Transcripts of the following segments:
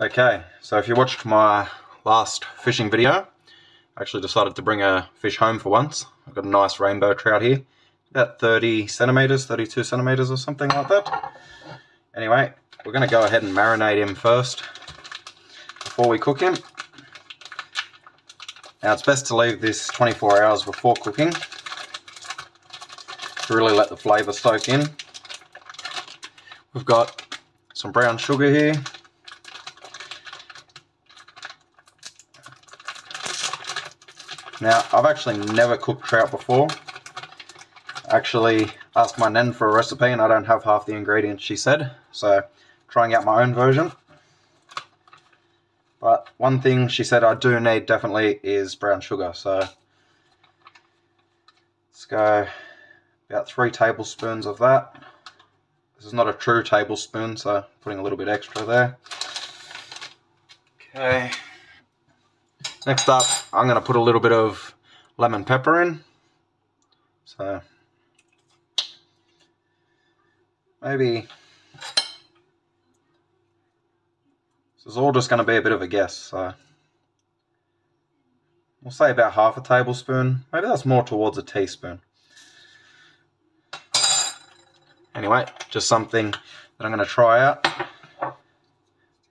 Okay, so if you watched my last fishing video, I actually decided to bring a fish home for once. I've got a nice rainbow trout here, about 30 centimeters, 32 centimeters or something like that. Anyway, we're going to go ahead and marinate him first before we cook him. Now it's best to leave this 24 hours before cooking to really let the flavour soak in. We've got some brown sugar here. Now, I've actually never cooked trout before. I actually asked my nan for a recipe and I don't have half the ingredients she said, so trying out my own version. But one thing she said I do need definitely is brown sugar, so let's go about 3 tablespoons of that. This is not a true tablespoon, so putting a little bit extra there. Okay. Next up, I'm going to put a little bit of lemon pepper in. So maybe this is all just going to be a bit of a guess. So we'll say about half a tablespoon. Maybe that's more towards a teaspoon. Anyway, just something that I'm going to try out.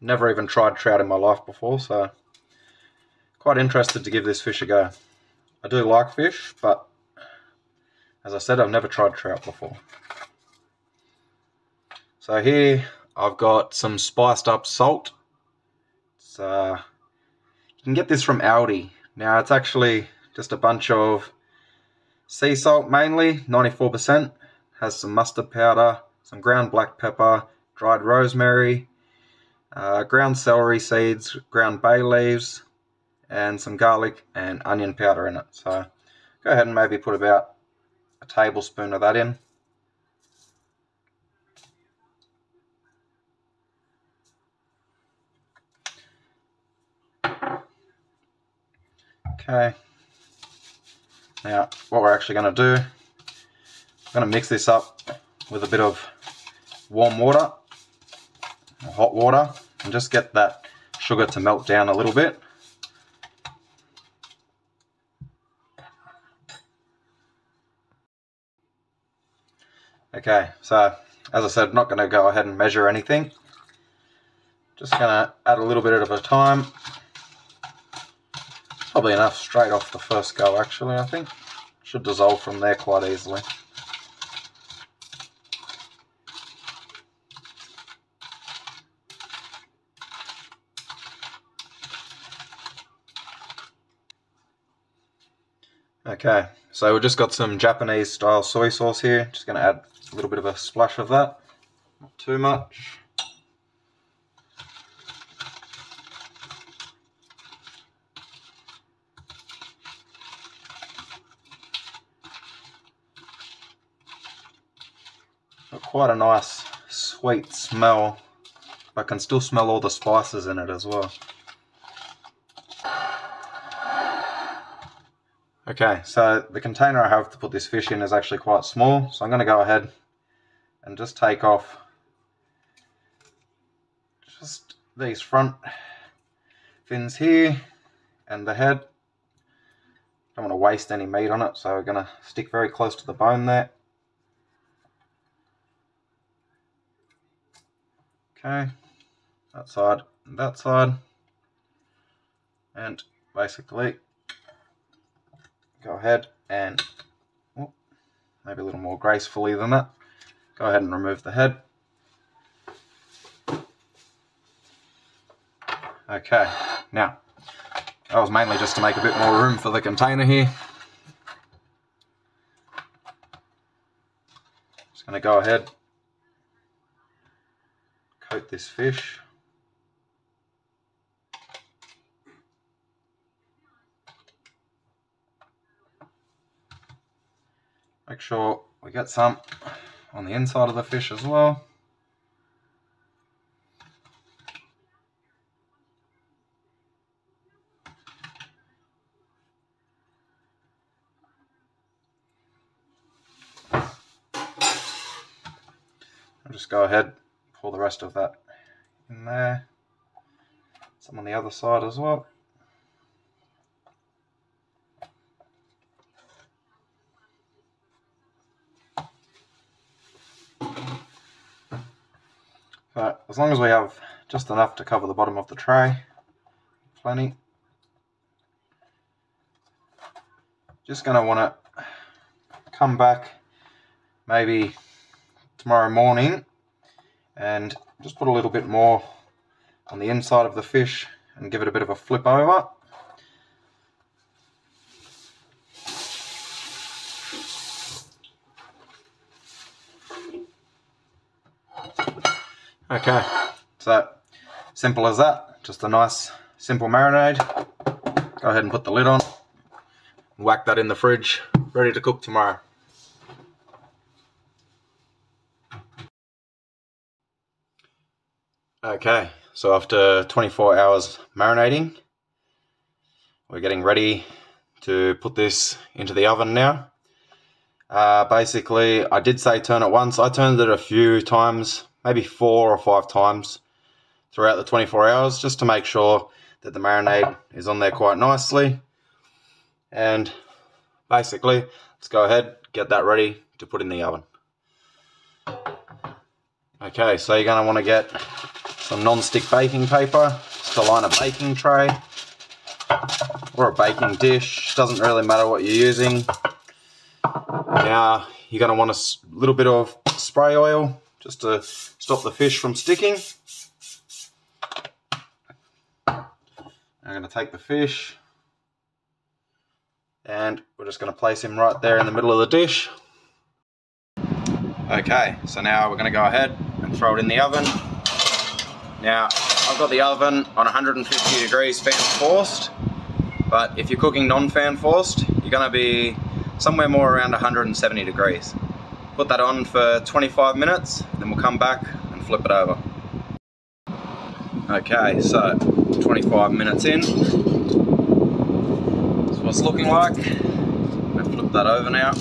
Never even tried trout in my life before, so quite interested to give this fish a go. I do like fish, but as I said, I've never tried trout before. So here I've got some spiced up salt. You can get this from Aldi. Now it's actually just a bunch of sea salt mainly, 94%. Has some mustard powder, some ground black pepper, dried rosemary, ground celery seeds, ground bay leaves, and some garlic and onion powder in it. So go ahead and maybe put about a tablespoon of that in. Okay. Now what we're actually going to do, I'm going to mix this up with a bit of warm water, or hot water, and just get that sugar to melt down a little bit. Okay, so as I said, not going to go ahead and measure anything. Just going to add a little bit at a time. Probably enough straight off the first go actually, I think. Should dissolve from there quite easily. Okay, so we've just got some Japanese style soy sauce here. Just going to add a little bit of a splash of that. Not too much. Got quite a nice sweet smell. I can still smell all the spices in it as well. Okay, so the container I have to put this fish in is actually quite small, so I'm going to go ahead and just take off just these front fins here and the head. Don't want to waste any meat on it, so we're going to stick very close to the bone there. Okay, that side and that side, and basically go ahead and, maybe a little more gracefully than that, go ahead and remove the head. Okay, now that was mainly just to make a bit more room for the container here. Just going to go ahead, coat this fish. Make sure we get some on the inside of the fish as well. I'll just go ahead, pour the rest of that in there. Some on the other side as well. So as long as we have just enough to cover the bottom of the tray, plenty. Just going to want to come back maybe tomorrow morning and just put a little bit more on the inside of the fish and give it a bit of a flip over. Okay, so simple as that, just a nice simple marinade. Go ahead and put the lid on, whack that in the fridge, ready to cook tomorrow. Okay, so after 24 hours marinating, we're getting ready to put this into the oven now. Basically, I did say turn it once. I turned it a few times, maybe 4 or 5 times throughout the 24 hours, just to make sure that the marinade is on there quite nicely. And basically, let's go ahead, get that ready to put in the oven. Okay, so you're going to want to get some non-stick baking paper just to line a baking tray or a baking dish. Doesn't really matter what you're using. Now you're going to want a little bit of spray oil just to stop the fish from sticking. I'm going to take the fish and we're just going to place him right there in the middle of the dish. Okay, so now we're going to go ahead and throw it in the oven. Now I've got the oven on 150 degrees fan forced, but if you're cooking non-fan forced, you're going to be somewhere more around 170 degrees. Put that on for 25 minutes, then we'll come back and flip it over. Okay, so 25 minutes in. That's what it's looking like. I'm going to flip that over now.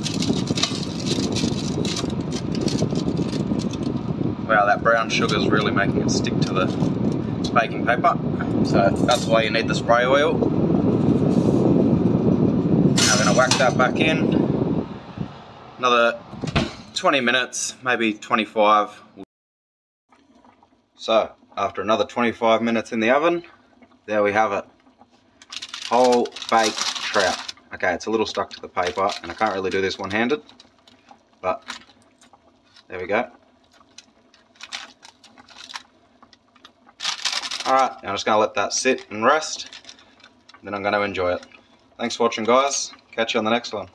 Wow, that brown sugar is really making it stick to the baking paper. So that's why you need the spray oil. Now I'm going to whack that back in. Another 20 minutes, maybe 25. So after another 25 minutes in the oven, there we have it. Whole baked trout. Okay, it's a little stuck to the paper and I can't really do this one-handed, but there we go. Alright, I'm just going to let that sit and rest, and then I'm going to enjoy it. Thanks for watching, guys. Catch you on the next one.